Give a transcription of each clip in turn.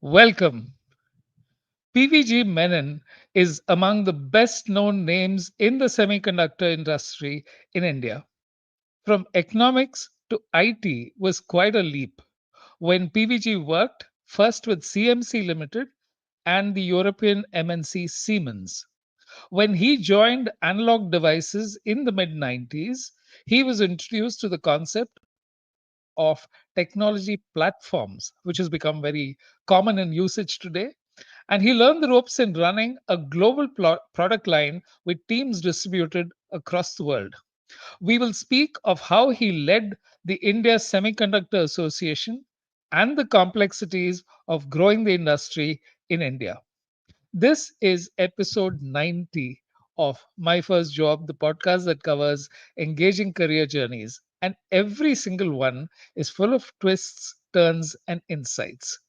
Welcome. PVG Menon is among the best known names in the semiconductor industry in India. From economics to IT was quite a leap. When PVG worked first with CMC Limited and the European MNC Siemens. When he joined Analog Devices in the mid 90s, he was introduced to the concept of technology platforms, which has become very common in usage today. And he learned the ropes in running a global product line with teams distributed across the world. We will speak of how he led the India Semiconductor Association and the complexities of growing the industry in India. This is episode 90 of My First Job, the podcast that covers engaging career journeys. And every single one is full of twists, turns, and insights.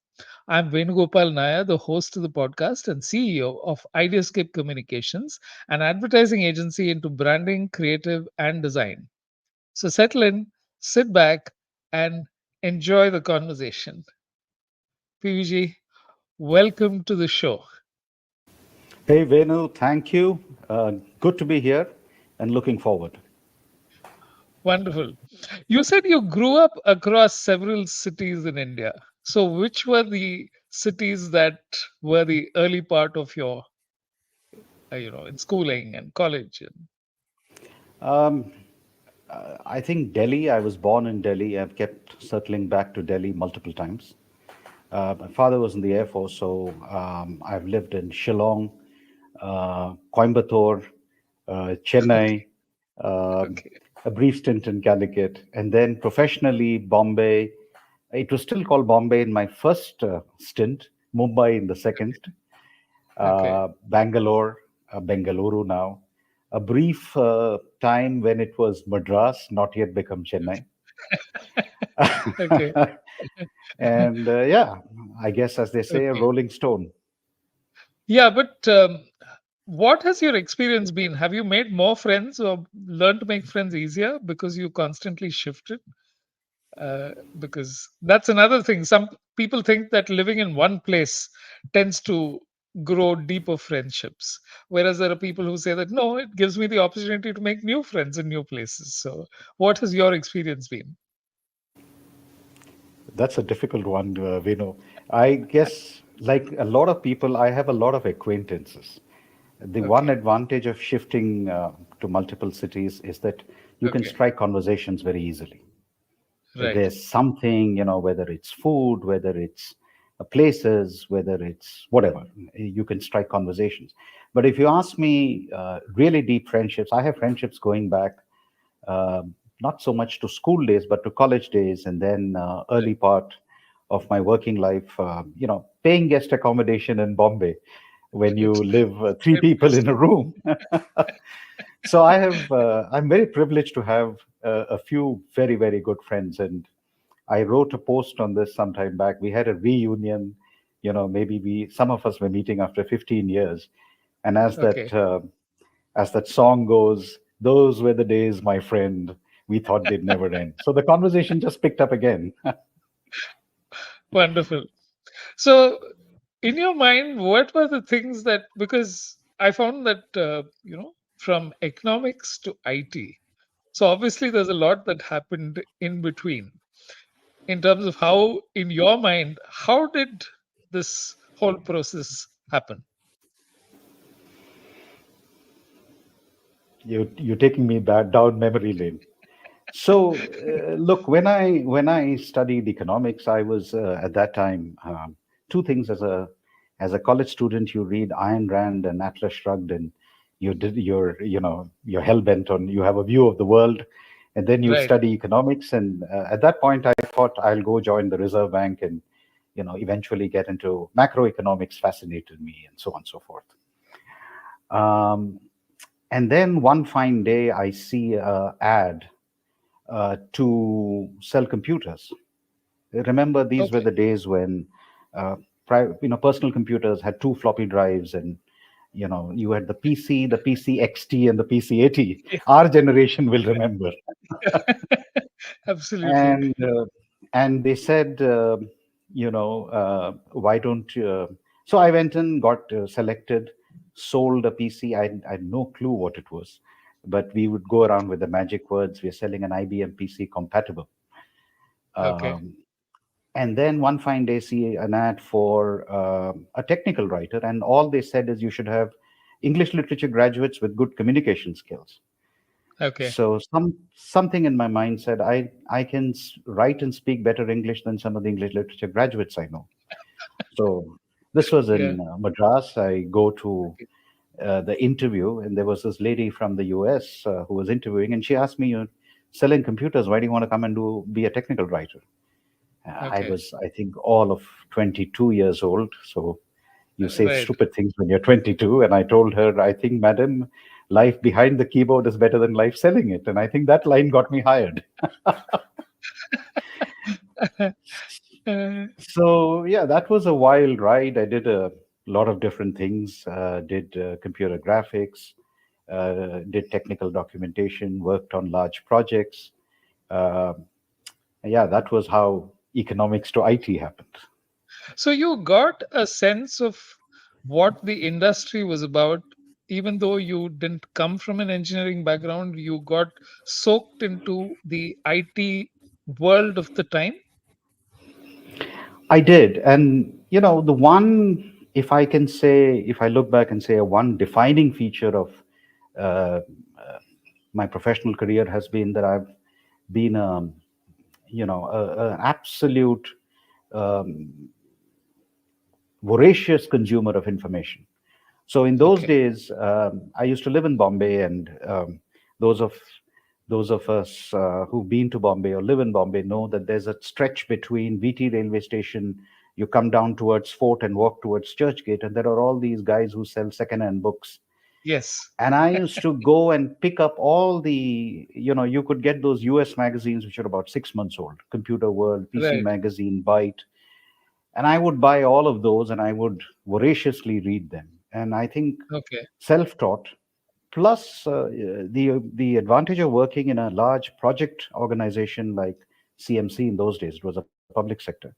I'm Venugopal Nair, the host of the podcast and CEO of Ideascape Communications, an advertising agency into branding, creative, and design. So settle in, sit back, and enjoy the conversation. PVG, welcome to the show. Hey Venu, thank you. Good to be here and looking forward. Wonderful. You said you grew up across several cities in India. So, which were the cities that were the early part of your, in schooling and college? Um, I think Delhi, I was born in Delhi. I've kept circling back to Delhi multiple times. My father was in the Air Force, so I've lived in Shillong, Coimbatore, Chennai, um Okay. a brief stint in Calicut, and then professionally, Bombay. It was still called Bombay in my first stint, Mumbai in the second. Okay. Bangalore, Bengaluru now. A brief time when it was Madras, not yet become Chennai. Okay. And yeah, I guess as they say, a Okay. rolling stone. Yeah, but what has your experience been? Have you made more friends or learned to make friends easier because you constantly shifted? Because that's another thing. Some people think that living in one place tends to grow deeper friendships, whereas there are people who say that no, it gives me the opportunity to make new friends in new places. So, what has your experience been? That's a difficult one, Vino. I guess, like a lot of people, I have a lot of acquaintances. The one Okay, advantage of shifting to multiple cities is that you can okay, strike conversations very easily. right, There's something, whether it's food, whether it's places, whether it's whatever, you can strike conversations. But if you ask me, really deep friendships, I have friendships going back not so much to school days, but to college days, and then right. early part of my working life, paying guest accommodation in Bombay when you live three Great people place in to a room. So I'm very privileged to have a few very, very good friends. And I wrote a post on this some time back. We had a reunion, maybe some of us were meeting after 15 years. And okay, as that song goes, those were the days, my friend, we thought they'd never end. So the conversation just picked up again. wonderful. So, in your mind, what were the things that because I found that from economics to IT, so obviously there's a lot that happened in between in terms of how, in your mind, how did this whole process happen? You're taking me back down memory lane. So, look, when I studied economics, I was at that time two things as a college student. You read Ayn Rand and Atlas Shrugged, and you're hell bent on you have a view of the world, and then you Right. study economics. And at that point, I thought I'll go join the Reserve Bank and eventually get into macroeconomics. Fascinated me, and so on and so forth. Um, and then one fine day, I see a ad to sell computers. Remember, these were Okay. the days when personal computers had two floppy drives, and you had the PC, the PC XT, and the PC 80. Yeah. Our generation will remember. Absolutely. And and they said, why don't you? So I went and got selected, sold a PC. I had no clue what it was, but we would go around with the magic words. We're selling an IBM PC compatible. Okay. Um, and then one fine day, see an ad for a technical writer, and all they said is you should have English literature graduates with good communication skills. Okay. So something in my mind said I can write and speak better English than some of the English literature graduates I know. So this was Yeah. in Madras. I go to Okay. the interview, and there was this lady from the US who was interviewing, and she asked me, "You're selling computers. Why do you want to come and be a technical writer?" I Okay. was, I think, all of 22 years old. So you say Right. stupid things when you're 22. And I told her, I think, madam, life behind the keyboard is better than life selling it. And I think that line got me hired. Uh, So, yeah, that was a wild ride. I did a lot of different things, did computer graphics, did technical documentation, worked on large projects. Uh, yeah, that was how economics to IT happened. so you got a sense of what the industry was about, even though you didn't come from an engineering background, you got soaked into the IT world of the time. I did. And, the one, if I can say, if I look back and say a one defining feature of uh, my professional career has been that I've been, an absolute um, voracious consumer of information. So in those Okay. days, I used to live in Bombay, and those of those of us who've been to Bombay or live in Bombay know that there's a stretch between VT railway station. You come down towards Fort and walk towards Churchgate, and there are all these guys who sell second-hand books. Yes. And I used to go and pick up all the, you could get those US magazines which are about 6 months old, Computer World, PC Right. Magazine, Byte, and I would buy all of those and I would voraciously read them. And I think Okay. self-taught plus the advantage of working in a large project organization like CMC in those days, it was a public sector,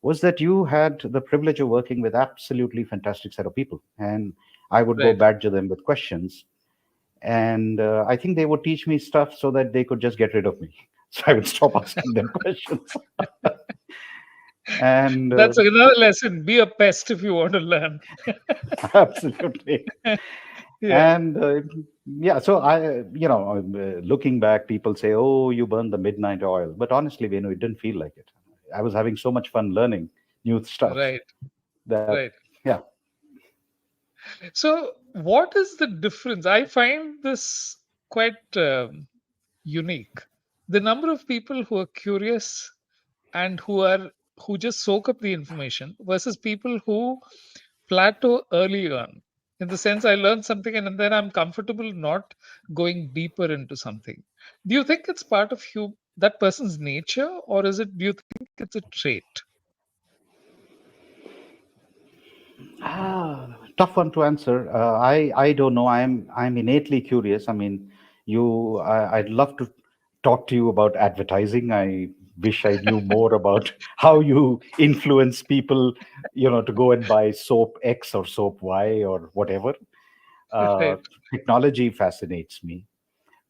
was that you had the privilege of working with absolutely fantastic set of people, and I would go Right. badger them with questions, and I think they would teach me stuff so that they could just get rid of me. So I would stop asking them questions. And That's another lesson. Be a pest if you want to learn. absolutely. Yeah. And yeah, so looking back, people say, "Oh, you burned the midnight oil," but honestly, it didn't feel like it. I was having so much fun learning new stuff Right. that, Right. yeah. So, what is the difference? I find this quite unique. The number of people who are curious and who just soak up the information versus people who plateau early on. In the sense, I learned something and then I'm comfortable not going deeper into something. Do you think it's part of that person's nature, or is it? Do you think it's a trait? Tough one to answer. I don't know. I'm innately curious. I mean, I'd love to talk to you about advertising. I wish I knew more about how you influence people, to go and buy soap X or soap Y or whatever. Uh, Right. Technology fascinates me.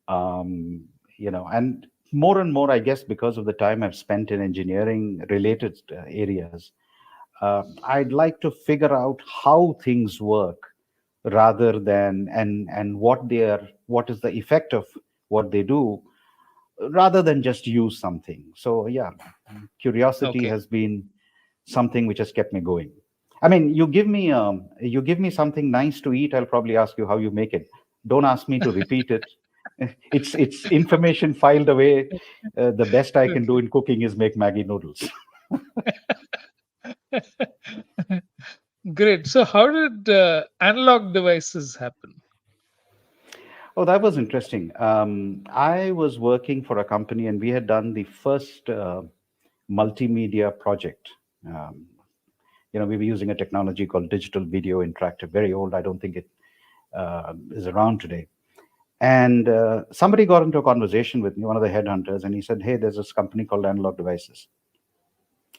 And more and more, I guess, because of the time I've spent in engineering related areas, I'd like to figure out how things work rather than and what is the effect of what they do rather than just use something. So yeah, curiosity Okay. has been something which has kept me going. I mean, you give me something nice to eat, I'll probably ask you how you make it. Don't ask me to repeat it. It's information filed away. The best I can do Okay. in cooking is make Maggie noodles. Great. So, how did analog devices happen? Oh, that was interesting. I was working for a company, and we had done the first multimedia project. Um, we were using a technology called digital video interactive, very old. I don't think it is around today. And somebody got into a conversation with me, one of the headhunters, and he said, "Hey, there's this company called Analog Devices."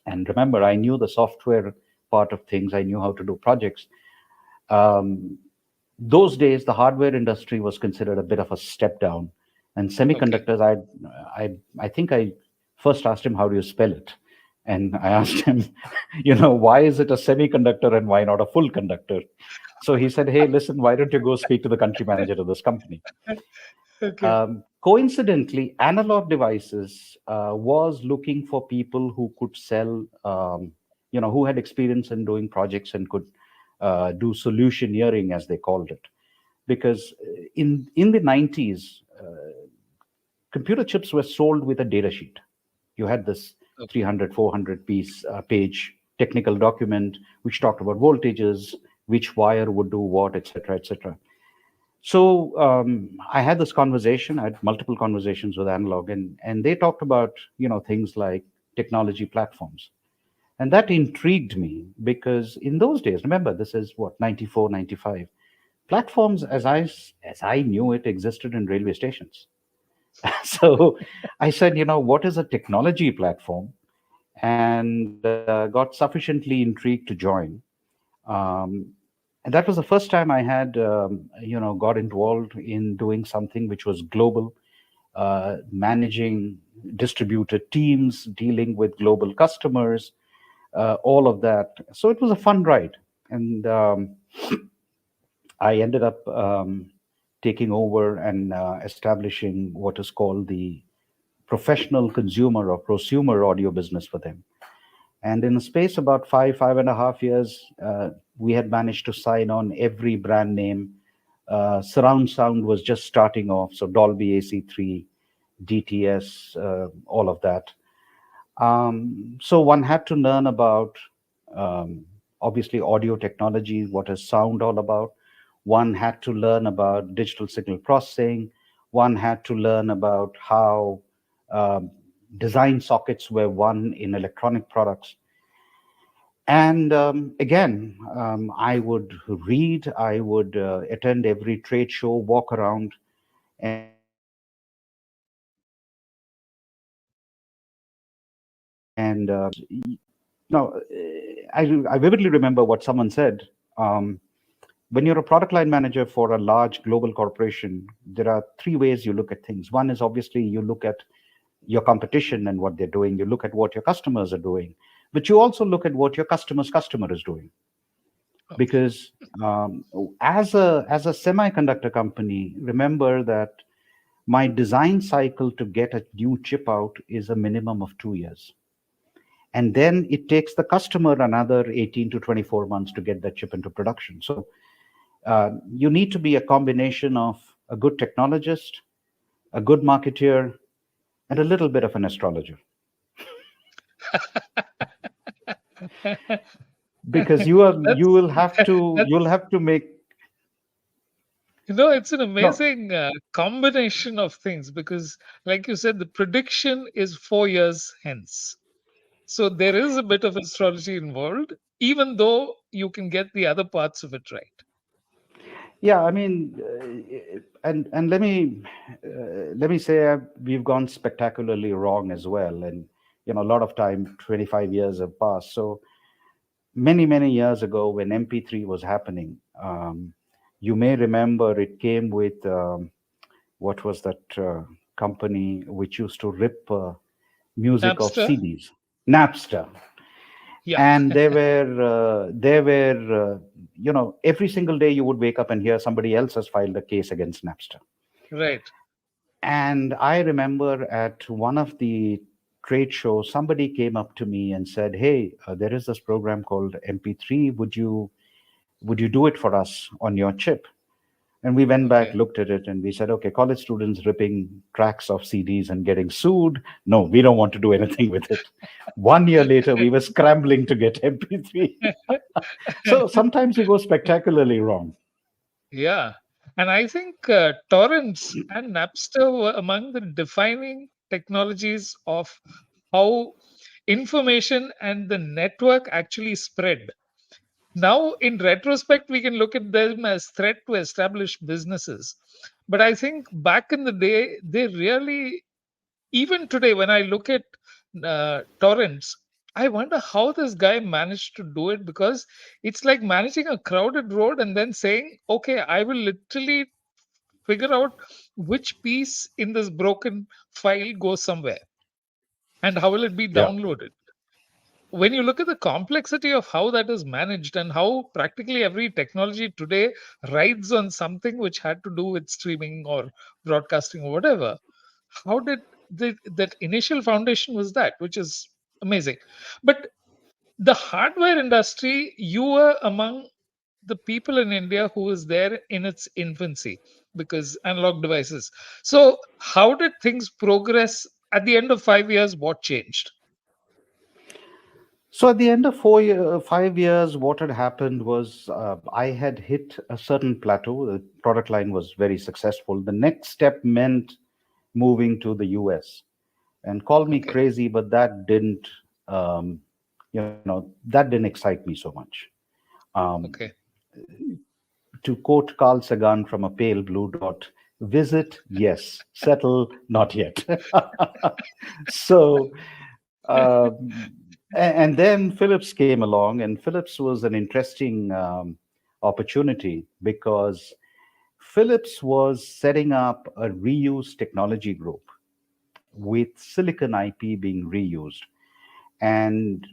And remember, I knew the software part of things. I knew how to do projects. Um, those days, the hardware industry was considered a bit of a step down, and Okay. semiconductors. I think I first asked him, "How do you spell it?" And I asked him, why is it a semiconductor and why not a full conductor? So he said, "Hey, listen, why don't you go speak to the country manager of this company?" Okay. Coincidentally, analog devices was looking for people who could sell, who had experience in doing projects and could do solutioneering, as they called it. Because in the 90s, computer chips were sold with a data sheet. You had this Okay. 300, 400 page technical document which talked about voltages, which wire would do what, etc., etc. So I had this conversation. I had multiple conversations with Analog, and they talked about things like technology platforms, and that intrigued me because in those days, remember, this is what, 94, 95. Platforms, as I knew it, existed in railway stations. So I said, what is a technology platform? And got sufficiently intrigued to join. Um, and that was the first time I had, got involved in doing something which was global, managing distributed teams, dealing with global customers, all of that. So it was a fun ride. And I ended up taking over and establishing what is called the professional consumer or prosumer audio business for them. And in a space about 5.5 years, we had managed to sign on every brand name. Surround sound was just starting off, so Dolby AC3, DTS, all of that. So one had to learn about, um, obviously, audio technology, what is sound all about. One had to learn about digital signal processing. One had to learn about how um, design sockets were won in electronic products. And again, I would read, I would attend every trade show, walk around, and I vividly remember what someone said. Um, when you're a product line manager for a large global corporation, there are three ways you look at things. One is obviously you look at your competition and what they're doing. You look at what your customers are doing, but you also look at what your customer's customer is doing. Okay. Because as a semiconductor company, remember that my design cycle to get a new chip out is a minimum of 2 years. And then it takes the customer another 18 to 24 months to get that chip into production. So you need to be a combination of a good technologist, a good marketeer, and a little bit of an astrologer, because you That's will have to that's make it's an no. amazing combination of things because, like you said, the prediction is 4 years hence. So there is a bit of astrology involved, even though you can get the other parts of it right. Yeah, I mean, and let me say we've gone spectacularly wrong as well, and a lot of time, 25 years have passed. So many years ago, when MP3 was happening, you may remember it came with what was that company which used to rip music off Napster, CDs, Napster. yeah, And every single day you would wake up and hear somebody else has filed a case against Napster. right. And I remember at one of the trade shows, somebody came up to me and said, "Hey, there is this program called MP3. Would you do it for us on your chip?" And we went back, Okay. looked at it, and we said, "Okay, college students ripping tracks of CDs and getting sued. No, we don't want to do anything with it." 1 year later, we were scrambling to get MP3. So sometimes you go spectacularly wrong. Yeah. And I think torrents and Napster were among the defining technologies of how information and the network actually spread. Now, in retrospect, we can look at them as threat to established businesses. But I think back in the day, they really, even today, when I look at torrents, I wonder how this guy managed to do it, because it's like managing a crowded road and then saying, okay, I will literally figure out which piece in this broken file goes somewhere and how will it be Yeah. downloaded. When you look at the complexity of how that is managed and how practically every technology today rides on something which had to do with streaming or broadcasting or whatever, how did that initial foundation was that, which is amazing. But the hardware industry, you were among the people in India who was there in its infancy, because analog devices. So, how did things progress at the end of 5 years? What changed? So at the end of 5 years, what had happened was I had hit a certain plateau. The product line was very successful. The next step meant moving to the US. And call me Okay, crazy, but that didn't, that didn't excite me so much. Um, okay, to quote Carl Sagan from A Pale Blue Dot, visit, yes, settle, not yet. So, and then Philips came along, and Philips was an interesting opportunity because Philips was setting up a reuse technology group with silicon IP being reused. And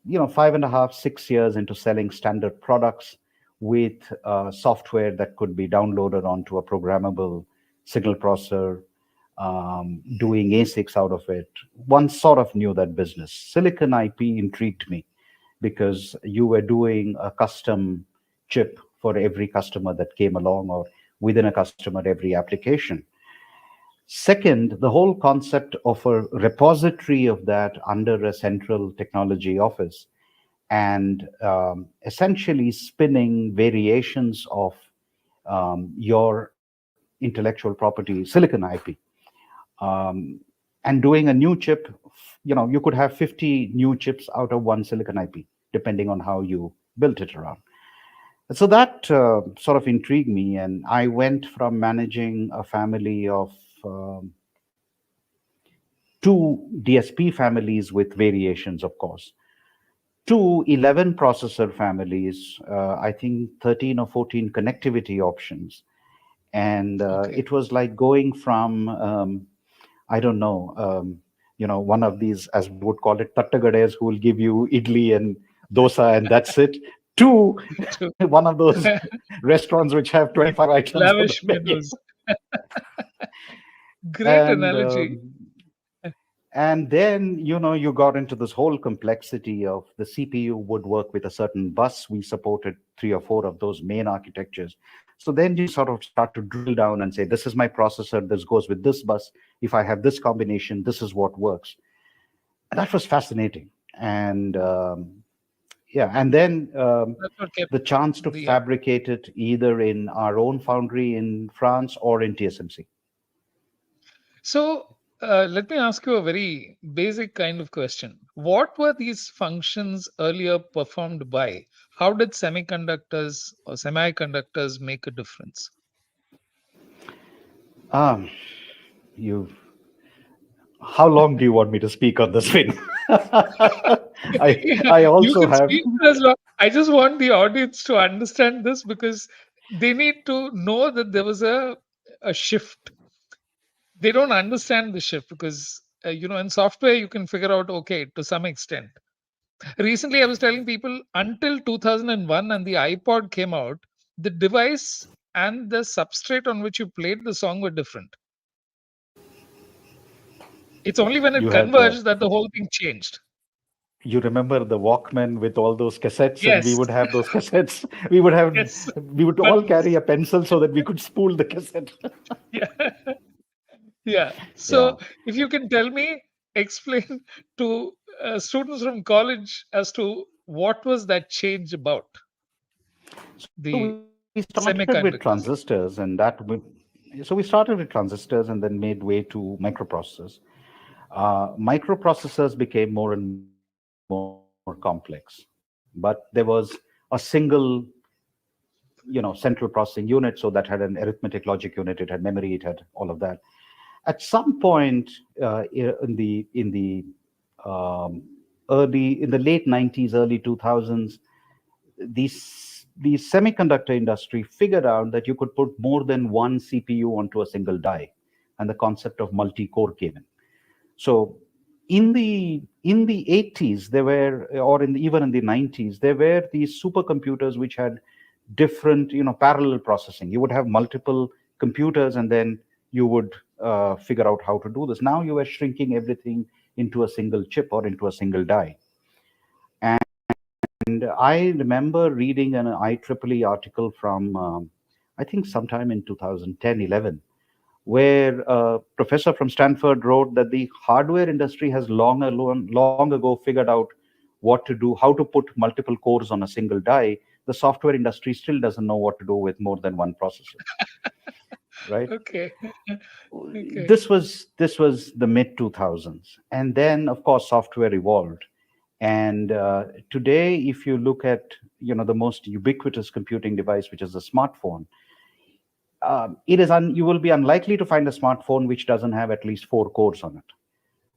5.5 6 years into selling standard products with software that could be downloaded onto a programmable signal processor, doing ASICs out of it. One sort of knew that business. Silicon IP intrigued me because you were doing a custom chip for every customer that came along, or within a customer every application. Second, the whole concept of a repository of that under a central technology office, and essentially spinning variations of your intellectual property, silicon IP, um, and doing a new chip. You could have 50 new chips out of one silicon IP, depending on how you built it around. So that sort of intrigued me, and I went from managing a family of um, two DSP families with variations, of course, to 11 processor families, I think 13 or 14 connectivity options. And okay. it was like going from, I don't know, one of these, as we would call it, tattagades who will give you idli and dosa and that's it, to To one of those restaurants which have 25 items on the lavish menu. menus. Great And analogy. and then you got into this whole complexity of the CPU would work with a certain bus. We supported three or four of those main architectures. So then you sort of start to drill down and say, this is my processor, this goes with this bus. If I have this combination, this is what works. And that was fascinating. And yeah, and then That's what kept the chance to the fabricate it either in our own foundry in France or in TSMC. So, let me ask you a very basic kind of question. What were these functions earlier performed by? How did semiconductors make a difference? Um, you How long do you want me to speak on this thing? I Yeah, I you also can have. speak for as long. I just want the audience to understand this, because they need to know that there was a shift. They don't understand the shift because in software you can figure out, okay, to some extent. Recently, I was telling people, until 2001 and the iPod came out, the device and the substrate on which you played the song were different. It's only when it You had converged that the whole thing changed. you remember the Walkman with all those cassettes, and we Yes, would have those cassettes. yes. We would all carry Buttons. a pencil so that we could spool the cassette. Yeah. Yeah. Yeah. So, if you can tell me, explain to students from college as to what was that change about So the we started with semiconductors. transistors, and so we started with transistors and then made way to microprocessors. Microprocessors became more and more complex, but there was a single central processing unit, so that had an arithmetic logic unit, it had memory, it had all of that. At some point in the um, early in the late 90s, early 2000s, the semiconductor industry figured out that you could put more than one CPU onto a single die, and the concept of multi-core came in. So in the 80s, there were, or even in the 90s, there were these supercomputers which had different, parallel processing. You would have multiple computers, and then you would figure out how to do this. Now you are shrinking everything into a single chip or into a single die. And I remember reading an IEEE article from, I think, sometime in 2010, 11, where a professor from Stanford wrote that the hardware industry has long ago figured out what to do, how to put multiple cores on a single die. The software industry still doesn't know what to do with more than one processor, right? Okay. Okay. This was the mid 2000s, and then of course software evolved. And today, if you look at the most ubiquitous computing device, which is a smartphone, you will be unlikely to find a smartphone which doesn't have at least four cores on it.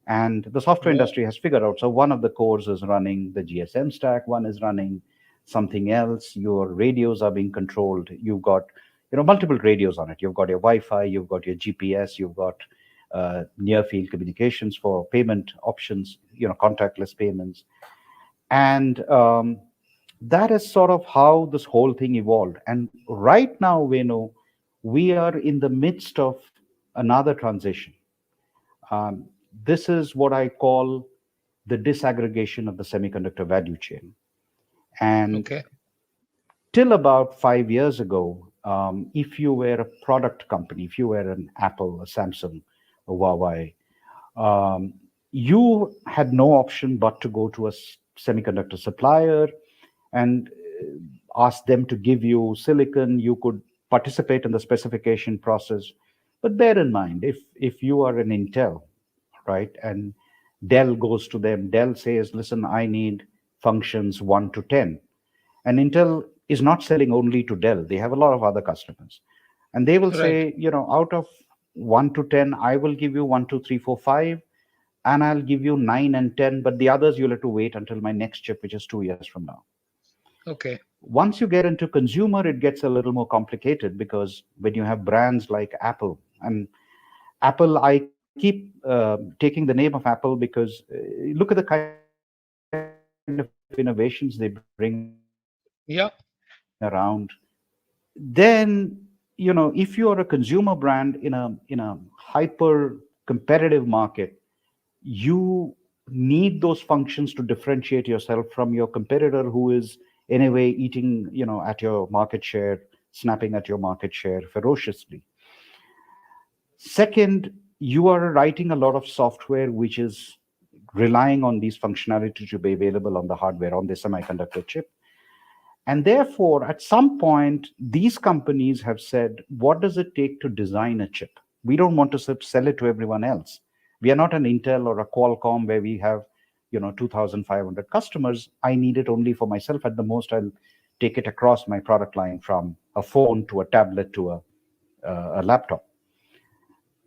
And the software Wow. industry has figured out. So one of the cores is running the GSM stack, one is running something else. Your radios are being controlled. You've got multiple radios on it. You've got your Wi-Fi, you've got your GPS, you've got near field communications for payment options, contactless payments. And that is sort of how this whole thing evolved. And right now, Venu, we are in the midst of another transition. um, this is what I call the disaggregation of the semiconductor value chain. And Okay. till about 5 years ago, if you were a product company, if you were an Apple, a Samsung, a Huawei, um, you had no option but to go to a semiconductor supplier and ask them to give you silicon. You could participate in the specification process. But bear in mind, if you are an Intel, right, and Dell goes to them, Dell says, listen, I need functions 1 to 10. And Intel is not selling only to Dell. They have a lot of other customers. And they will Right. say, out of 1 to 10, I will give you 1, 2, 3, 4, 5, and I'll give you 9 and 10, but the others you'll have to wait until my next chip, which is 2 years from now. Okay. Once you get into consumer, it gets a little more complicated, because when you have brands like Apple, and Apple, I keep taking the name of Apple because look at the kind of innovations they bring around. Yeah. Then, if you are a consumer brand in a hyper competitive market, you need those functions to differentiate yourself from your competitor, who is anyway eating, at your market share, snapping at your market share ferociously. Second, you are writing a lot of software which is relying on these functionality to be available on the hardware, on the semiconductor chip. And therefore, at some point, these companies have said, what does it take to design a chip? We don't want to sell it to everyone else. We are not an Intel or a Qualcomm where we have, 2,500 customers. I need it only for myself. At the most, I'll take it across my product line from a phone to a tablet to a laptop.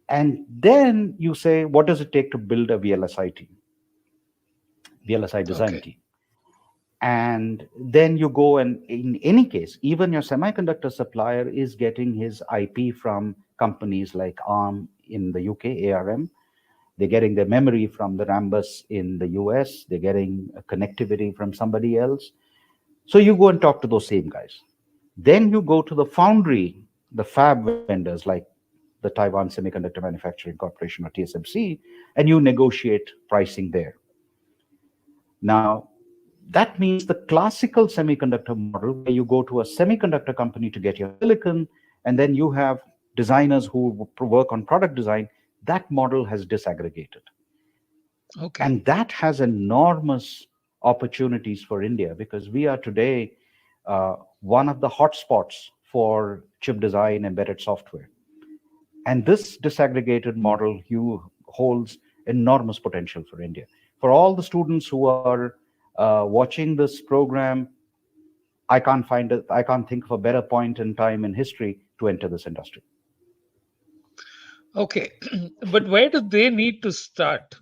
And then you say, what does it take to build a VLSI design Okay. team? And then you go, and in any case, even your semiconductor supplier is getting his IP from companies like ARM in the UK, ARM. They're getting their memory from the Rambus in the US. They're getting a connectivity from somebody else. So you go and talk to those same guys. Then you go to the foundry, the fab vendors like the Taiwan Semiconductor Manufacturing Corporation, or TSMC, and you negotiate pricing there. Now, that means the classical semiconductor model, where you go to a semiconductor company to get your silicon, and then you have designers who work on product design, that model has disaggregated. Okay. And that has enormous opportunities for India, because we are today one of the hotspots for chip design, embedded software. And this disaggregated model holds enormous potential for India. For all the students who are watching this program, I can't think of a better point in time in history to enter this industry. Okay. But where do they need to start?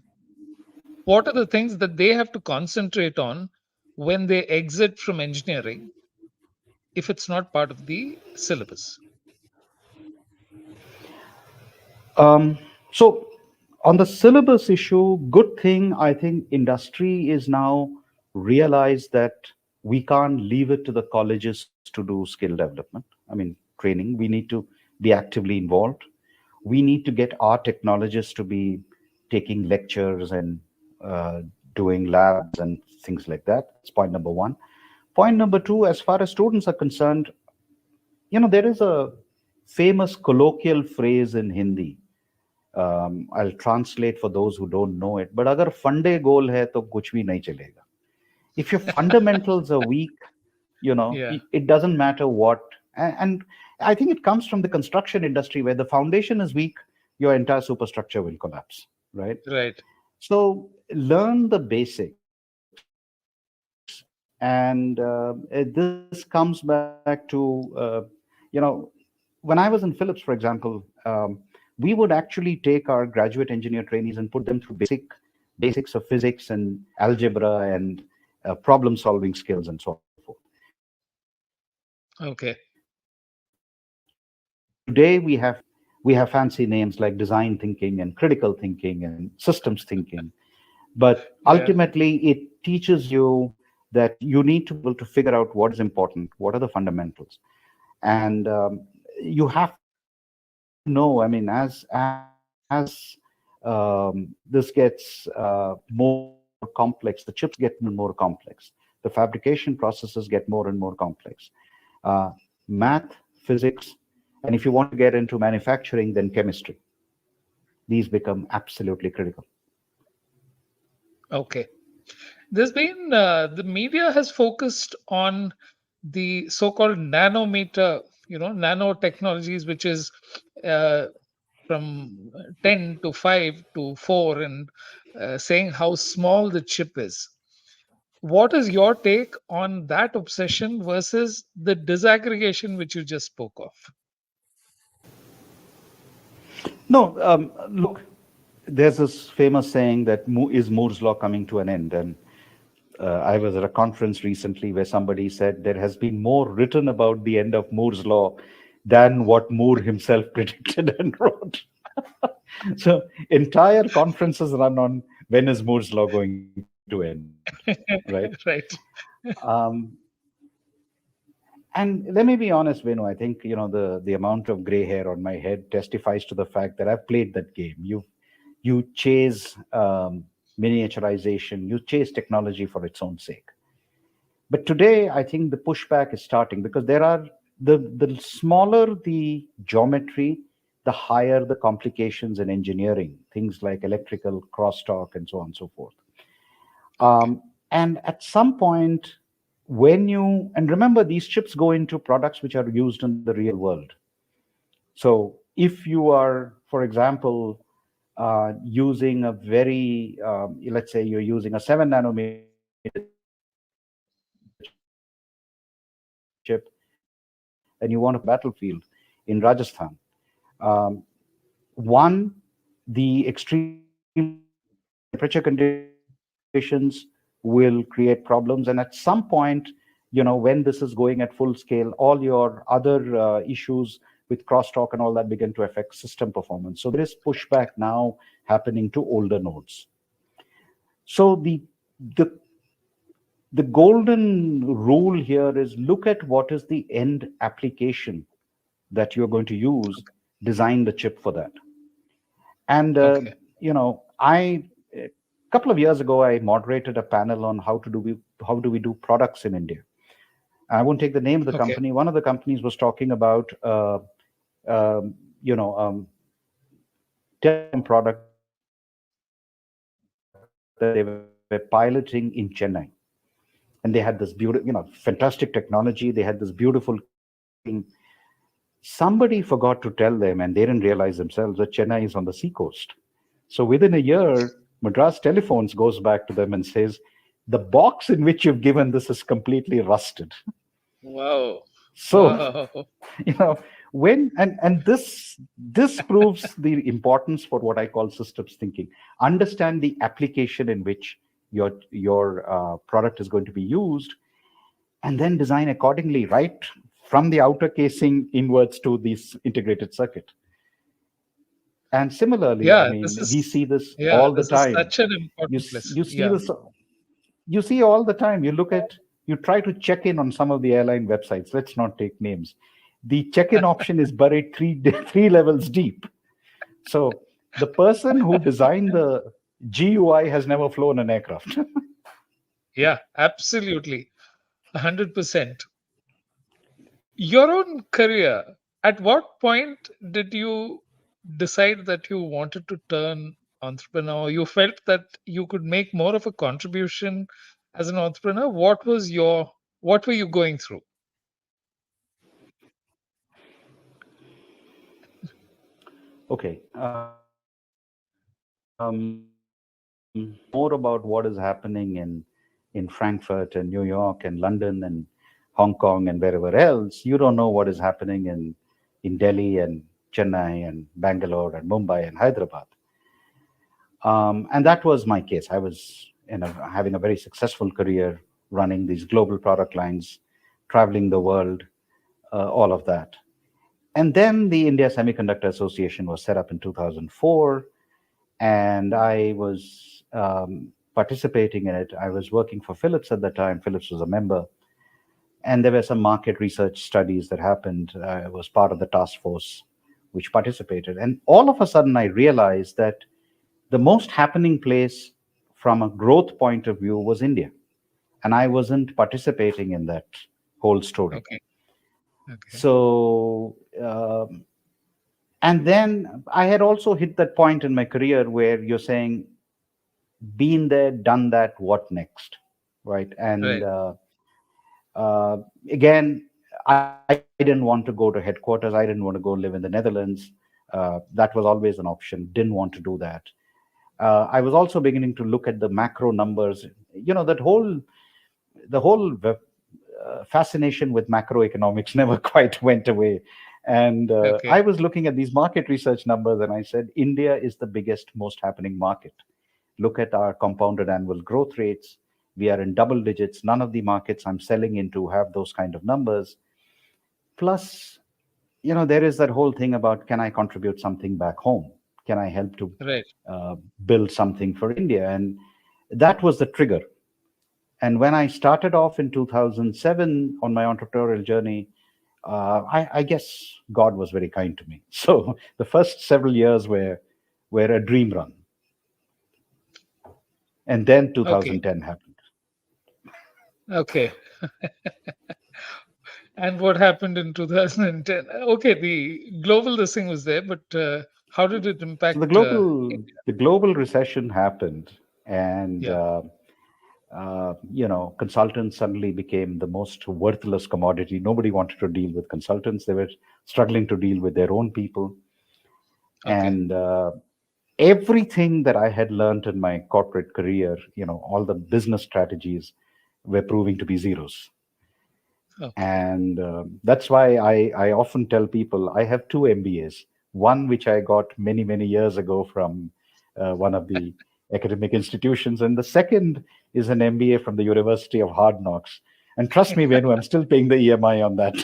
what are the things that they have to concentrate on when they exit from engineering if it's not part of the syllabus? So on the syllabus issue, good thing I think industry is now realized that we can't leave it to the colleges to do skill development. I mean, training. We need to be actively involved. We need to get our technologists to be taking lectures and doing labs and things like that. That's point number one. Point number two, as far as students are concerned, there is a famous colloquial phrase in Hindi. I'll translate for those who don't know it. But अगर फंडे गोल है तो कुछ भी नहीं चलेगा. If your fundamentals are weak, Yeah, it doesn't matter what. And I think it comes from the construction industry where the foundation is weak, your entire superstructure will collapse, right? right. So learn the basics. And this comes back to, when I was in Philips, for example, we would actually take our graduate engineer trainees and put them through basics of physics and algebra and problem solving skills and so forth. Okay. Today we have fancy names like design thinking and critical thinking and systems thinking, but Yeah. ultimately it teaches you that you need to be able to figure out what is important, what are the fundamentals, and you have to know. I mean, as this gets more complex, the chips get more complex, the fabrication processes get more and more complex. uh, Math, physics, and if you want to get into manufacturing, then chemistry. These become absolutely critical. Okay. There's been the media has focused on the so-called nanometer, nanotechnologies, which is uh, from 10 to 5 to 4, and saying how small the chip is. What is your take on that obsession versus the disaggregation which you just spoke of? No, look, there's this famous saying that is Moore's law coming to an end? And I was at a conference recently where somebody said there has been more written about the end of Moore's law than what Moore himself predicted and wrote. So entire conferences run on when is Moore's law going to end, right? Right. Um, and let me be honest, Venu. I think the amount of gray hair on my head testifies to the fact that I've played that game. You chase miniaturization, you chase technology for its own sake. But today, I think the pushback is starting because there are the smaller the geometry, the higher the complications in engineering, things like electrical crosstalk and so on and so forth. Okay. And at some point, and remember, these chips go into products which are used in the real world. So if you are, for example, using a very, let's say you're using a 7 nanometer chip and you want to put it on a battlefield in Rajasthan. Um, One, the extreme temperature conditions will create problems. And at some point, when this is going at full scale, all your other issues with crosstalk and all that begin to affect system performance. So there is pushback now happening to older nodes. So the the golden rule here is look at what is the end application that you're going to use, design the chip for that. And Okay. I a couple of years ago I moderated a panel on how do we do products in India. I won't take the name of the Okay. company. One of the companies was talking about um, you know um, telecom product that they were piloting in Chennai, and they had this beautiful, fantastic technology. They had this beautiful clean. Somebody forgot to tell them, and they didn't realize themselves that Chennai is on the seacoast. So within a year, Madras Telephones goes back to them and says, the box in which you've given this is completely rusted. Wow. So, Wow. you know, when and this proves the importance for what I call systems thinking. Understand the application in which your product is going to be used, and then design accordingly, right from the outer casing inwards to this integrated circuit. And similarly, I Yeah, mean, we see this yeah, all the this is time. such an important You lesson. see Yeah. this, you see all the time. You try to check in on some of the airline websites. Let's not take names. The check-in option is buried three levels deep. So the person who designed the GUI has never flown an aircraft. Yeah, absolutely. 100%. Your own career, at what point did you decide that you wanted to turn entrepreneur? You felt that you could make more of a contribution as an entrepreneur? What were you going through? Okay. More about what is happening in Frankfurt and New York and London and Hong Kong and wherever else. You don't know what is happening in Delhi and Chennai and Bangalore and Mumbai and Hyderabad. And that was my case. I was having a very successful career running these global product lines, traveling the world, all of that. And then the India Semiconductor Association was set up in 2004, and I was participating in it. I was working for Philips at the time. Philips was a member, and there were some market research studies that happened. I was part of the task force which participated, and all of a sudden I realized that the most happening place from a growth point of view was India, and I wasn't participating in that whole story. Okay. Okay. So, and then I had also hit that point in my career where you're saying, been there, done that, what next? Right. And Right. uh, again, I didn't want to go to headquarters. I didn't want to go live in the Netherlands. That was always an option. Didn't want to do that. I was also beginning to look at the macro numbers. You know, the whole fascination with macroeconomics never quite went away. And I Okay. was looking at these market research numbers, and I said, India is the biggest, most happening market. Look at our compounded annual growth rates. We are in double digits. None of the markets I'm selling into have those kind of numbers. Plus, there is that whole thing about, can I contribute something back home? Can I help to Right. uh, build something for India? And that was the trigger. And when I started off in 2007 on my entrepreneurial journey, I guess God was very kind to me. So the first several years were a dream run. And then Okay. 2010 happened. Okay. And what happened in 2010? Okay, the global this thing was there, but how did it So the impact global India? the global recession happened, and Yeah. consultants suddenly became the most worthless commodity. Nobody wanted to deal with consultants. They were struggling to deal with their own people, Okay. and everything that I had learned in my corporate career, all the business strategies, were proving to be zeros. Okay. And that's why I often tell people I have two MBAs. One which I got many, many years ago from one of the academic institutions, and the second is an MBA from the University of Hard Knocks. And trust me, Venu, I'm still paying the EMI on that.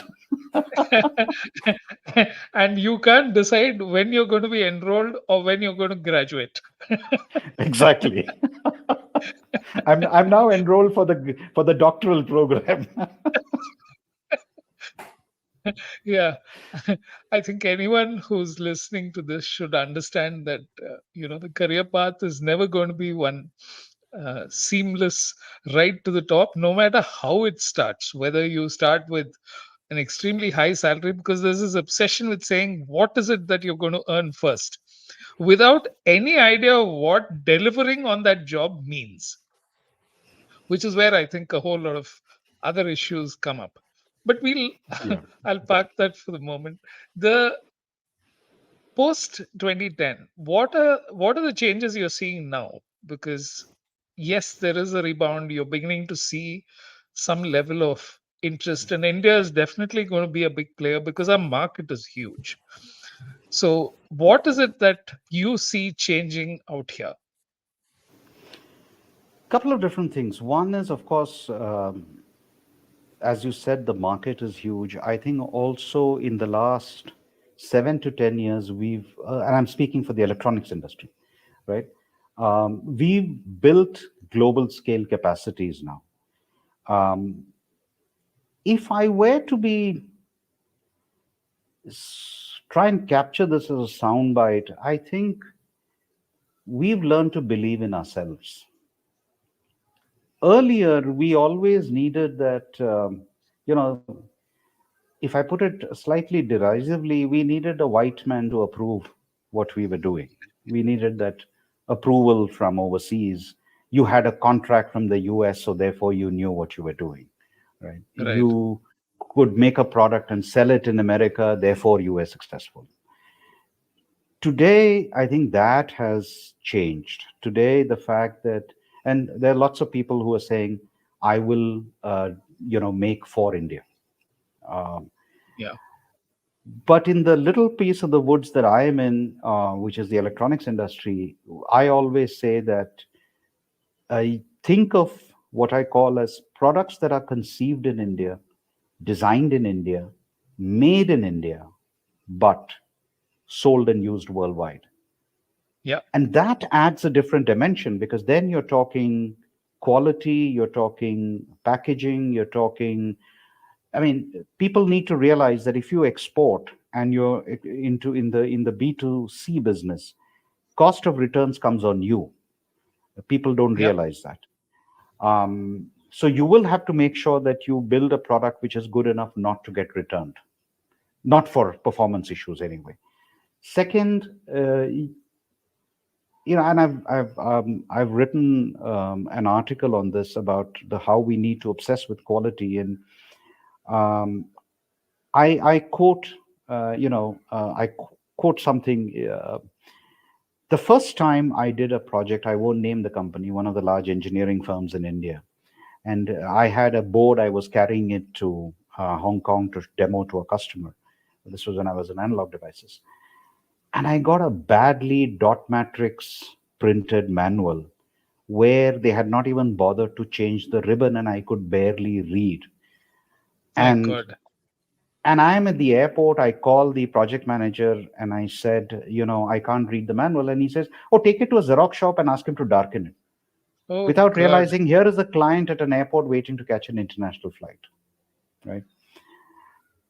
And you can't decide when you're going to be enrolled or when you're going to graduate. Exactly. I'm now enrolled for the doctoral program. Yeah. I think anyone who's listening to this should understand that the career path is never going to be one seamless right to the top, no matter how it starts. Whether you start with an extremely high salary, because there's this obsession with saying what is it that you're going to earn first, without any idea of what delivering on that job means, which is where I think a whole lot of other issues come up. But we'll Yeah. I'll park that for the moment. The post 2010, what are the changes you're seeing now? Because yes, there is a rebound. You're beginning to see some level of interest, and India is definitely going to be a big player because our market is huge. So, what is it that you see changing out here? Couple of different things. One is, of course, as you said, the market is huge. I think also in the last 7 to 10 years, and I'm speaking for the electronics industry, right? We've built global scale capacities now. Um, if I were to try and capture this as a soundbite, I think we've learned to believe in ourselves. Earlier, we always needed that, you know, if I put it slightly derisively, we needed a white man to approve what we were doing. We needed that approval from overseas. You had a contract from the US, so therefore you knew what you were doing, right? Right. You could make a product and sell it in America, therefore you were successful. Today, I think that has changed. Today, the fact that, and there are lots of people who are saying, I will, make for India. Um, Yeah. But in the little piece of the woods that I am in, which is the electronics industry, I always say that I think of what I call as products that are conceived in India, designed in India, made in India, but sold and used worldwide. Yeah. And that adds a different dimension because then you're talking quality, you're talking packaging, you're talking, I mean, people need to realize that if you export and you're in the B2C business, cost of returns comes on you. People don't Yeah. realize that. So you will have to make sure that you build a product which is good enough not to get returned, not for performance issues anyway. Second, and I've written an article on this about the how we need to obsess with quality, and um, I quote, quote something. The first time I did a project, I won't name the company, one of the large engineering firms in India, and I had a board. I was carrying it to Hong Kong to demo to a customer. This was when I was in analog devices, and I got a badly dot matrix printed manual where they had not even bothered to change the ribbon, and I could barely read. My And God. And I'm at the airport. I call the project manager and I said, I can't read the manual. And he says, oh, take it to a Xerox shop and ask him to darken it. Oh Without God. realizing, here is a client at an airport waiting to catch an international flight, right?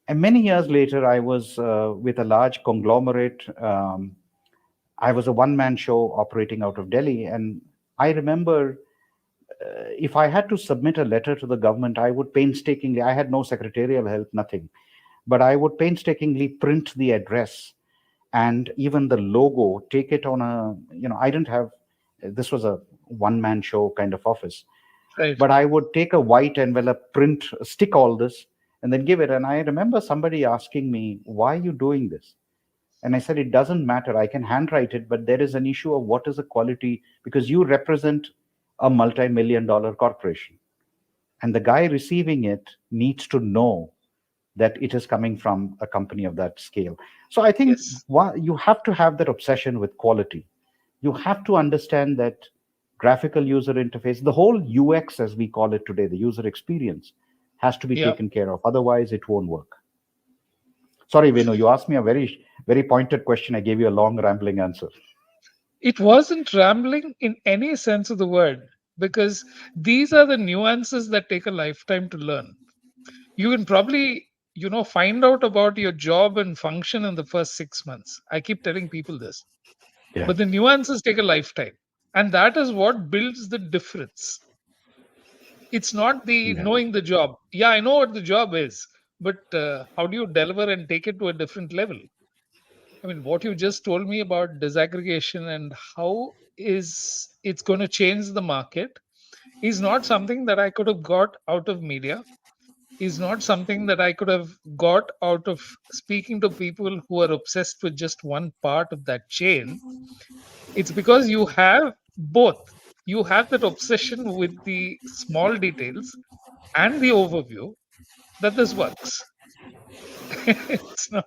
And many years later, I was with a large conglomerate. I was a one-man show operating out of Delhi. And I remember if I had to submit a letter to the government, I would painstakingly, I had no secretarial help, nothing, but I would painstakingly print the address and even the logo, take it on I didn't have, this was a one man show kind of office, Right. but I would take a white envelope, print, stick all this, and then give it. And I remember somebody asking me, why are you doing this? And I said, it doesn't matter. I can handwrite it, but there is an issue of what is the quality because you represent a multi-million dollar corporation. And the guy receiving it needs to know that it is coming from a company of that scale. So I think Yes. you have to have that obsession with quality. You have to understand that graphical user interface, the whole UX, as we call it today, the user experience, has to be Yeah. taken care of. Otherwise, it won't work. Sorry, Venu, you asked me a very, very pointed question. I gave you a long, rambling answer. It wasn't rambling in any sense of the word because these are the nuances that take a lifetime to learn. You can probably, find out about your job and function in the first 6 months. I keep telling people this, Yeah. but the nuances take a lifetime. And that is what builds the difference. It's not the Yeah. knowing the job. Yeah, I know what the job is, but how do you deliver and take it to a different level? I mean, what you just told me about disaggregation and how is it's going to change the market is not something that I could have got out of media, is not something that I could have got out of speaking to people who are obsessed with just one part of that chain. It's because you have both. You have that obsession with the small details and the overview. that this works. It's not,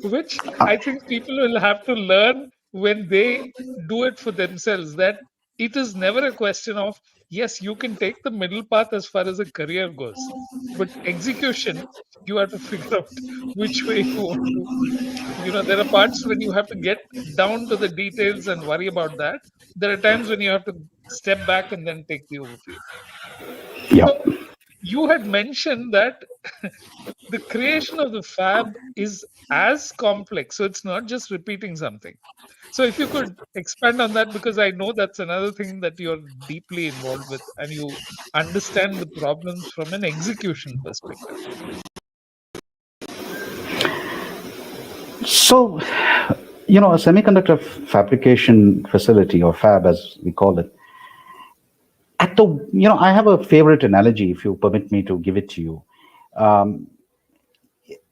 which I think people will have to learn when they do it for themselves. That it is never a question of, yes, you can take the middle path as far as a career goes, but execution, you have to figure out which way you want to. There are parts when you have to get down to the details and worry about that. There are times when you have to step back and then take the overview. Yeah. So you had mentioned that the creation of the fab is as complex. So it's not just repeating something. So if you could expand on that, because I know that's another thing that you're deeply involved with and you understand the problems from an execution perspective. So, a semiconductor fabrication facility, or fab as we call it, I have a favorite analogy, if you permit me to give it to you. Um,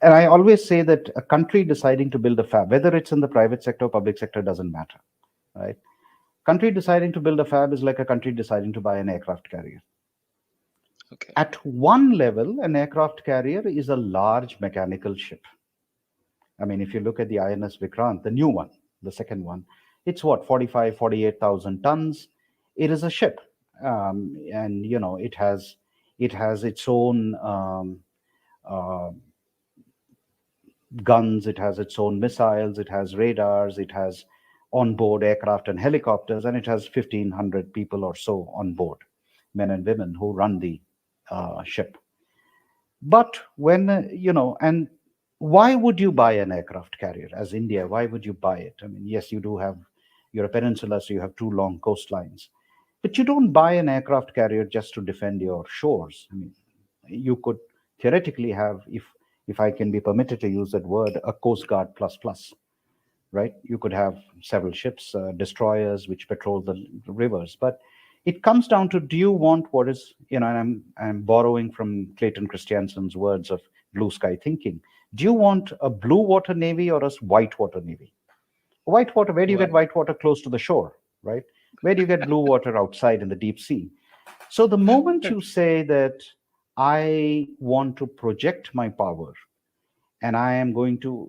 and I always say that a country deciding to build a fab, whether it's in the private sector or public sector, doesn't matter, right? Country deciding to build a fab is like a country deciding to buy an aircraft carrier. Okay. At one level, an aircraft carrier is a large mechanical ship. I mean, if you look at the INS Vikrant, the new one, the second one, it's what, 45, 48,000 tons. It is a ship. And, it has its own uh, guns, it has its own missiles, it has radars, it has onboard aircraft and helicopters, and it has 1,500 people or so on board, men and women who run the ship. But and why would you buy an aircraft carrier as India? Why would you buy it? I mean, yes, you're a peninsula, so you have two long coastlines, but you don't buy an aircraft carrier just to defend your shores. I mean, you could theoretically have, if I can be permitted to use that word, a coast guard plus plus, right? You could have several ships, destroyers, which patrol the rivers. But it comes down to, do you want what is, and I'm borrowing from Clayton Christensen's words of blue sky thinking. Do you want a blue water navy or a white water navy? White water, where do you get Wow. white water? Close to the shore, right? Where do you get blue water? Outside in the deep sea. So the moment you say that I want to project my power and I am going to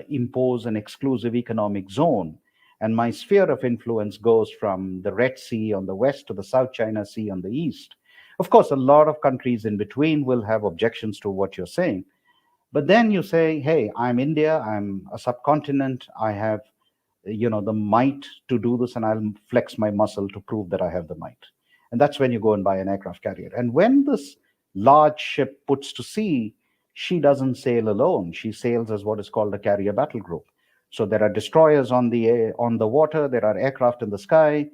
impose an exclusive economic zone, and my sphere of influence goes from the Red Sea on the west to the South China Sea on the east. Of course, a lot of countries in between will have objections to what you're saying. But then you say, hey, I'm India, I'm a subcontinent, I have the might to do this, and I'll flex my muscle to prove that I have the might. And that's when you go and buy an aircraft carrier. And when this large ship puts to sea, she doesn't sail alone. She sails as what is called a carrier battle group. So there are destroyers on the air, on the water, there are aircraft in the sky,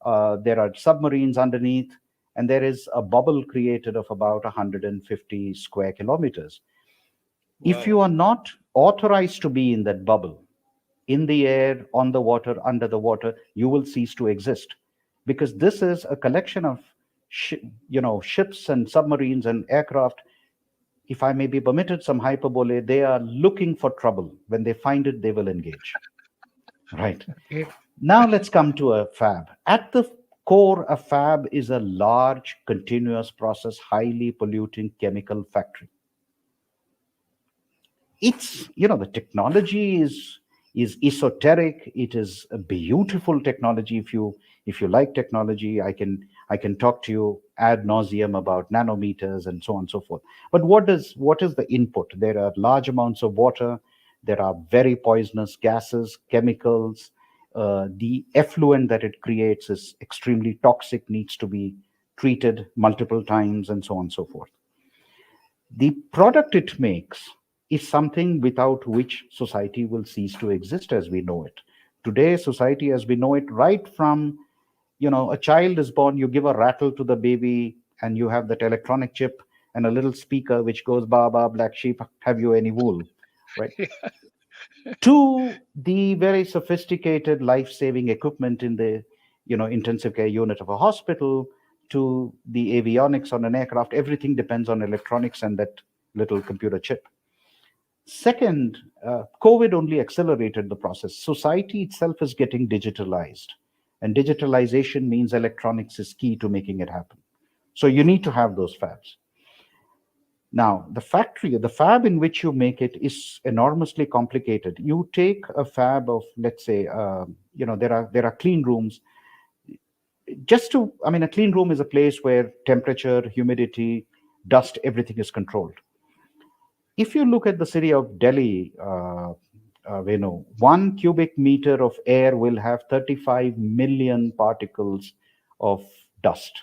there are submarines underneath, and there is a bubble created of about 150 square kilometers. If Wow. you are not authorized to be in that bubble, in the air, on the water, under the water, you will cease to exist, because this is a collection of ships and submarines and aircraft. If I may be permitted some hyperbole, they are looking for trouble. When they find it, they will engage. Right. Okay. Now let's come to a fab. At the core, a fab is a large, continuous process, highly polluting chemical factory. It's, the technology is esoteric. It is a beautiful technology. If you like technology, I can talk to you ad nauseum about nanometers and so on and so forth. But what is the input? There are large amounts of water, there are very poisonous gases, chemicals. The effluent that it creates is extremely toxic, needs to be treated multiple times, and so on and so forth. The product it makes is something without which society will cease to exist as we know it. Today, society as we know it, right from, a child is born, you give a rattle to the baby, and you have that electronic chip and a little speaker which goes, ba, ba, black sheep, have you any wool? Right? To the very sophisticated life-saving equipment in the, intensive care unit of a hospital, to the avionics on an aircraft, everything depends on electronics and that little computer chip. Second, COVID only accelerated the process. Society itself is getting digitalized, and digitalization means electronics is key to making it happen. So you need to have those fabs. Now, the fab in which you make it is enormously complicated. You take a fab of, let's say, there are clean rooms. A clean room is a place where temperature, humidity, dust, everything is controlled. If you look at the city of Delhi, Venu, 1 cubic meter of air will have 35 million particles of dust.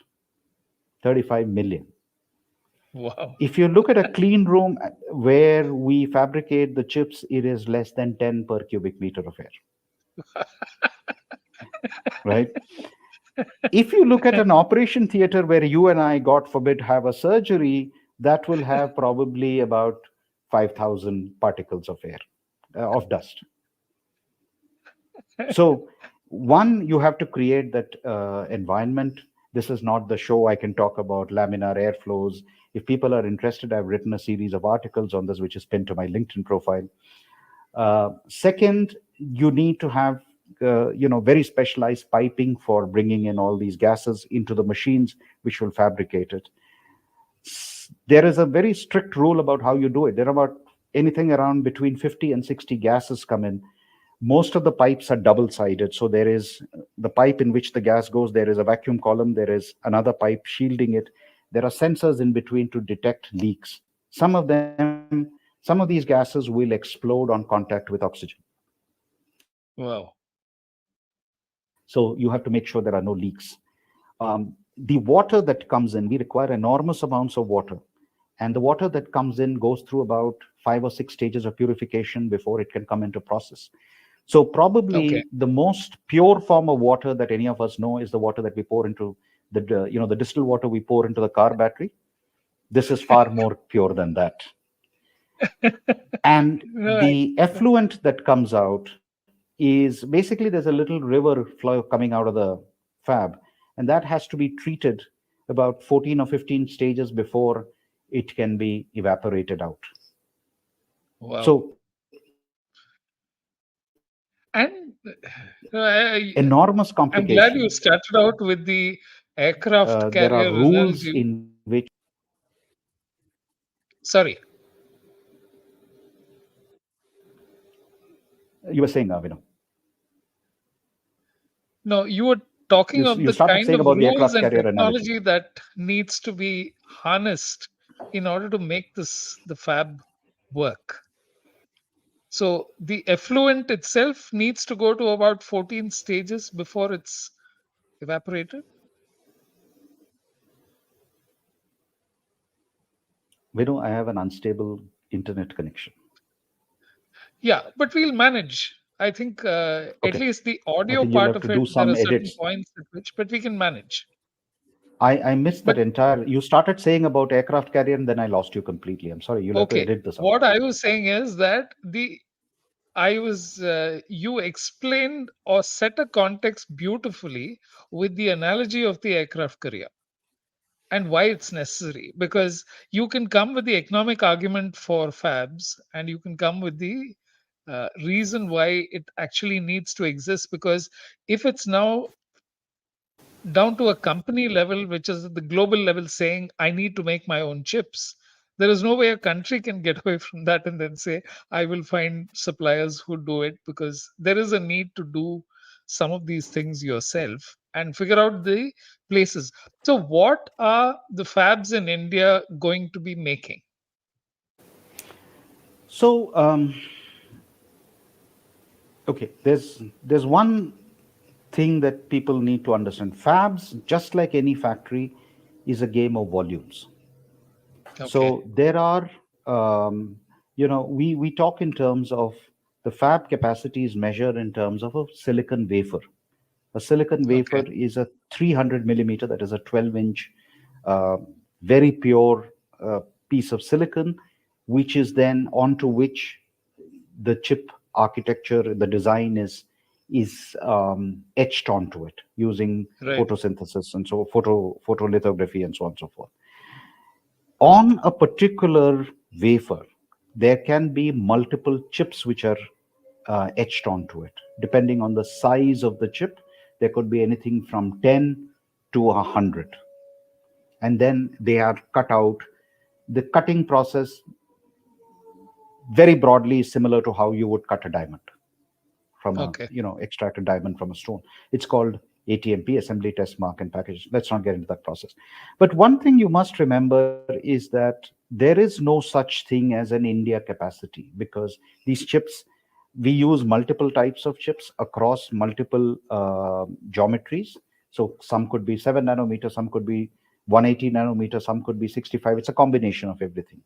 35 million. Wow. If you look at a clean room where we fabricate the chips, it is less than 10 per cubic meter of air, right? If you look at an operation theater where you and I, God forbid, have a surgery, that will have probably about 5,000 particles of air, of dust. So, one, you have to create that environment. This is not the show. I can talk about laminar airflows. If people are interested, I've written a series of articles on this, which is pinned to my LinkedIn profile. Second, you need to have very specialized piping for bringing in all these gases into the machines which will fabricate it. There is a very strict rule about how you do it. There are about anything around between 50 and 60 gases come in. Most of the pipes are double sided, so there is the pipe in which the gas goes, there is a vacuum column, there is another pipe shielding it, there are sensors in between to detect leaks. Some of these gases will explode on contact with oxygen. Wow. So you have to make sure there are no leaks. The water that comes in, we require enormous amounts of water. And the water that comes in goes through about 5 or 6 stages of purification before it can come into process. So Okay. probably the most pure form of water that any of us know is the water that we pour into the distilled water we pour into the car battery. This is far more pure than that. And No, the effluent that comes out is basically there's a little river flow coming out of the fab, and that has to be treated about 14 or 15 stages before it can be evaporated out. wow. So And enormous I'm glad you complication. started out with the aircraft There are carrier rules analogy. in which Sorry. you were saying, No, you were talking of you the started kind saying of about the rules aircraft and carrier analogy. technology that needs to be harnessed in order to make the fab work. So the effluent itself needs to go to about 14 stages before it's evaporated. I have an unstable internet connection. Yeah, but we'll manage. I think at Okay. least the I audio think you'll part have to of it, do there some are certain edits. points at which, but we can manage. I missed that But entire. You started saying about aircraft carrier, and then I lost you completely. I'm sorry. You'll have to okay, edit this out. what I was saying is that you explained or set a context beautifully with the analogy of the aircraft carrier and why it's necessary. Because you can come with the economic argument for fabs and you can come with the reason why it actually needs to exist. Because if it's now down to a company level, which is at the global level, saying, I need to make my own chips. There is no way a country can get away from that and then say, I will find suppliers who do it, because there is a need to do some of these things yourself and figure out the places. So, what are the fabs in India going to be making? So, okay, there's one thing that people need to understand. Fabs, just like any factory, is a game of volumes. Okay, So there are, we talk in terms of the fab capacity is measured in terms of a silicon wafer. A silicon wafer okay, is a 300 millimeter, that is a 12-inch, uh, very pure piece of silicon, which is then onto which the chip architecture, the design is etched onto it using right, photosynthesis and so photolithography and so on and so forth. On a particular wafer, there can be multiple chips which are etched onto it. Depending on the size of the chip, there could be anything from 10 to 100. And then they are cut out. the cutting process very broadly is similar to how you would cut a diamond from a, Okay. extract a diamond from a stone. It's called ATMP, assembly, test, mark, and package. Let's not get into that process. But one thing you must remember is that there is no such thing as an India capacity, because these chips, we use multiple types of chips across multiple geometries. So some could be 7 nanometer, some could be 180 nanometer, some could be 65. It's a combination of everything.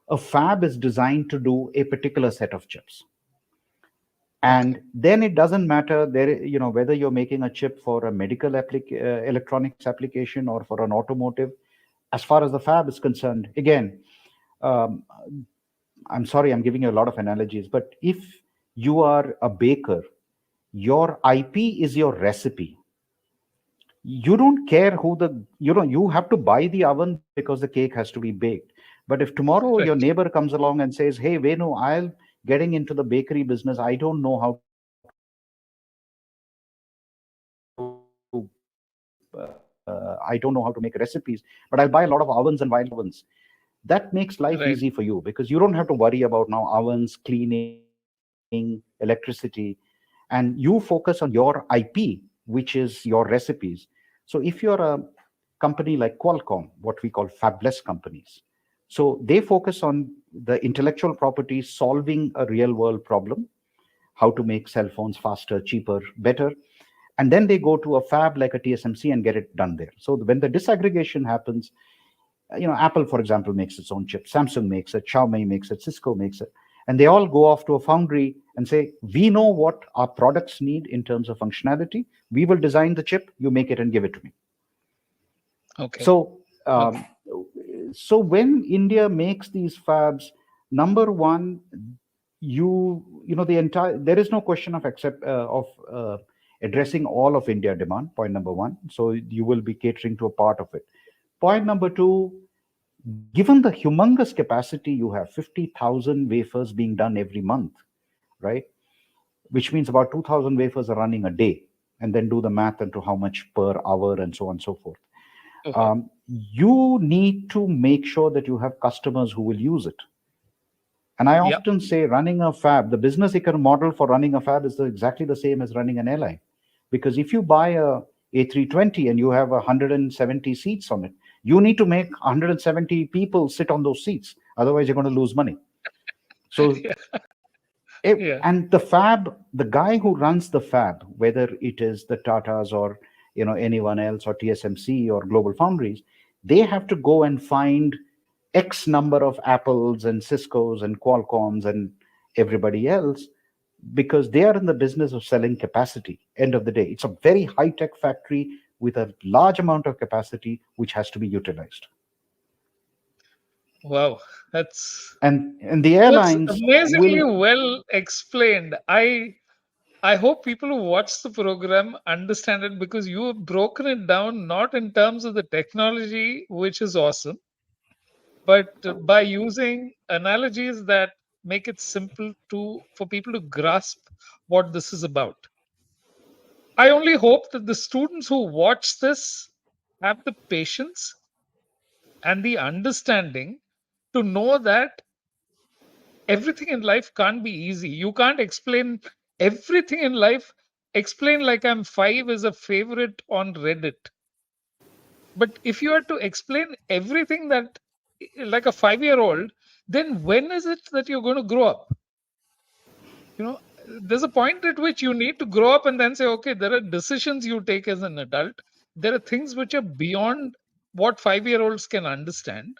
A fab is designed to do a particular set of chips, Okay. and then it doesn't matter there, whether you're making a chip for a medical electronics application or for an automotive. As far as the fab is concerned, again, um, I'm sorry, I'm giving you a lot of analogies, but if you are a baker, your IP is your recipe. You don't care who you have to buy the oven because the cake has to be baked. But if tomorrow your Right. neighbor comes along and says, hey, Venu, I'll getting into the bakery business, I don't know how to make recipes, but I'll buy a lot of ovens and vials from you. I don't know how to make recipes, but I'll buy a lot of ovens. That makes life easy Right. for you, because you don't have to worry about now ovens, cleaning, electricity, and you focus on your IP, which is your recipes. So if you're a company like Qualcomm, what we call fabless companies, so they focus on the intellectual property solving a real world problem, how to make cell phones faster, cheaper, better. And then they go to a fab like a TSMC and get it done there. So when the disaggregation happens, Apple, for example, makes its own chip, Samsung makes it, Xiaomi makes it, Cisco makes it, and they all go off to a foundry and say, we know what our products need in terms of functionality, we will design the chip, you make it and give it to me. Okay. So Okay. so when India makes these fabs, number one, the entire, there is no question of addressing all of India demand, point number one. So you will be catering to a part of it. Point number two, given the humongous capacity you have, 50,000 wafers being done every month, right? Which means about 2,000 wafers are running a day, and then do the math into how much per hour and so on and so forth. Oh, wow. You need to make sure that you have customers who will use it. And I Yeah. often say, running a fab, the business economic model for running a fab is exactly the same as running an airline. Because if you buy a A320 and you have 170 seats on it, you need to make 170 people sit on those seats. Otherwise, you're going to lose money. So, Yeah. Yeah. and the guy who runs the fab, whether it is the Tatas or anyone else or TSMC or Global Foundries, they have to go and find X number of Apples and Ciscos and Qualcomms and everybody else, because they are in the business of selling capacity. End of the day, it's a very high tech factory with a large amount of capacity which has to be utilized. Wow. That's And the that's airlines amazingly will. well explained. I hope people who watch the program understand it, because you have broken it down not in terms of the technology, which is awesome, but by using analogies that make it simple to for people to grasp what this is about. I only hope that the students who watch this have the patience and the understanding to know that everything in life can't be easy. You can't explain everything in life. Explain like I'm five is a favorite on Reddit. But if you are to explain everything that like a 5-year-old, then when is it that you're going to grow up? You know, there's a point at which you need to grow up and then say, okay, there are decisions you take as an adult. There are things which are beyond what 5-year-olds can understand.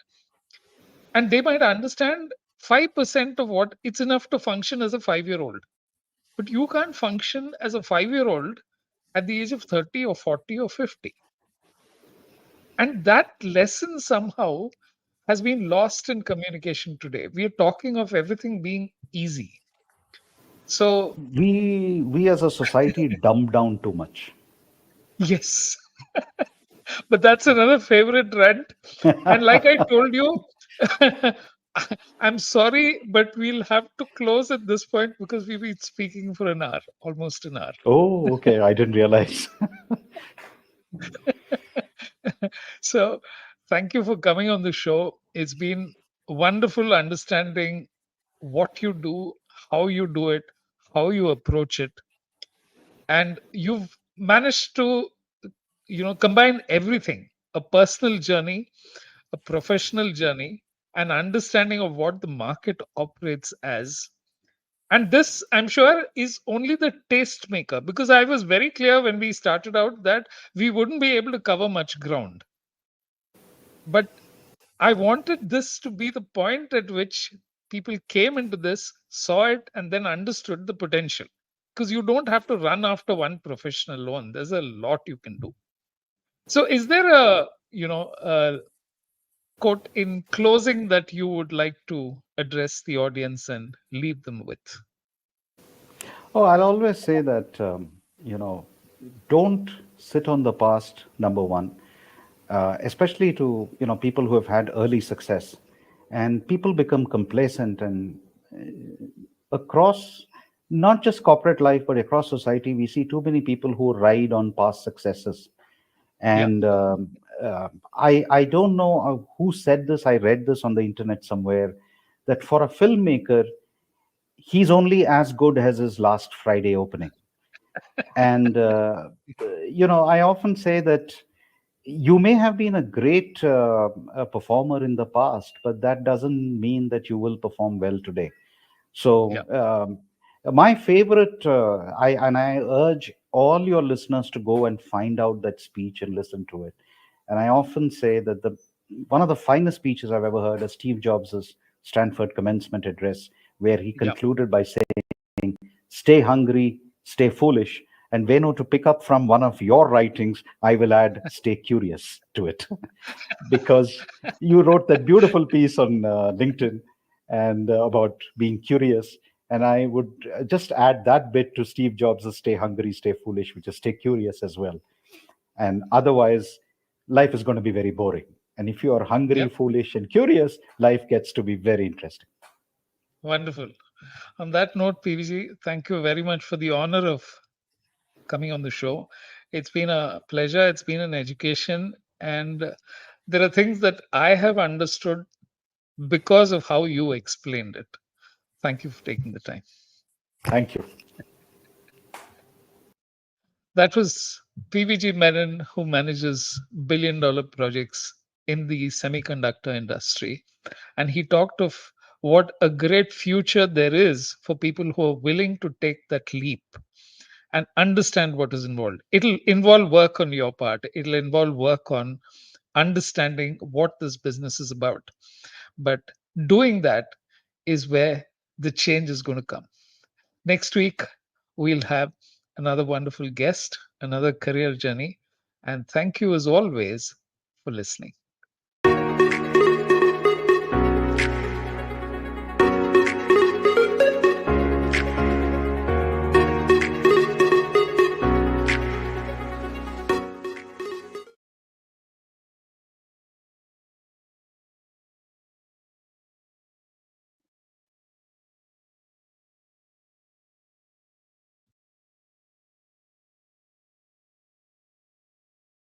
And they might understand 5% of what it's enough to function as a 5-year-old. But you can't function as a 5-year-old at the age of 30 or 40 or 50. And that lesson somehow has been lost in communication today. We are talking of everything being easy. So, We as a society dumb down too much. yes, but that's another favorite rant. And like I told you, I'm sorry, but we'll have to close at this point because we've been speaking for an hour, almost an hour. Oh, okay, I didn't realize. So, Thank you for coming on the show. It's been wonderful understanding what you do, how you do it, how you approach it. And you've managed to, combine everything, a personal journey, a professional journey, an understanding of what the market operates as. And this, I'm sure, is only the taste maker because I was very clear when we started out that we wouldn't be able to cover much ground. But I wanted this to be the point at which people came into this, saw it, and then understood the potential. Because you don't have to run after one profession alone. There's a lot you can do. So, is there a quote in closing that you would like to address the audience and leave them with? Oh, I'll always say that, you know, don't sit on the past, number one, especially to, people who have had early success. And people become complacent and across not just corporate life, but across society, we see too many people who ride on past successes. Yeah, And I don't know who said this. I read this on the internet somewhere that for a filmmaker, he's only as good as his last Friday opening. And I often say that you may have been a great performer in the past, but that doesn't mean that you will perform well today. yeah, So, my favorite, I urge all your listeners to go and find out that speech and listen to it. And I often say that the one of the finest speeches I've ever heard is Steve Jobs' Stanford commencement address, where he yeah. concluded by saying, "Stay hungry, stay foolish." And Venu, to pick up from one of your writings, I will add, "Stay curious" to it. Because you wrote that beautiful piece on LinkedIn and about being curious. And I would just add that bit to Steve Jobs' "Stay hungry, stay foolish," which is "Stay curious" as well. And otherwise, life is going to be very boring. And if you are hungry, Yeah, foolish, and curious, life gets to be very interesting. wonderful. On that note, PVG, thank you very much for the honor of coming on the show. It's been a pleasure. It's been an education. And there are things that I have understood because of how you explained it. Thank you for taking the time. Thank you. That was PVG Menon, who manages billion-dollar projects in the semiconductor industry. And he talked of what a great future there is for people who are willing to take that leap and understand what is involved. It'll involve work on your part, it'll involve work on understanding what this business is about. But doing that is where the change is going to come. Next week, we'll have another wonderful guest, another career journey. And thank you, as always, for listening.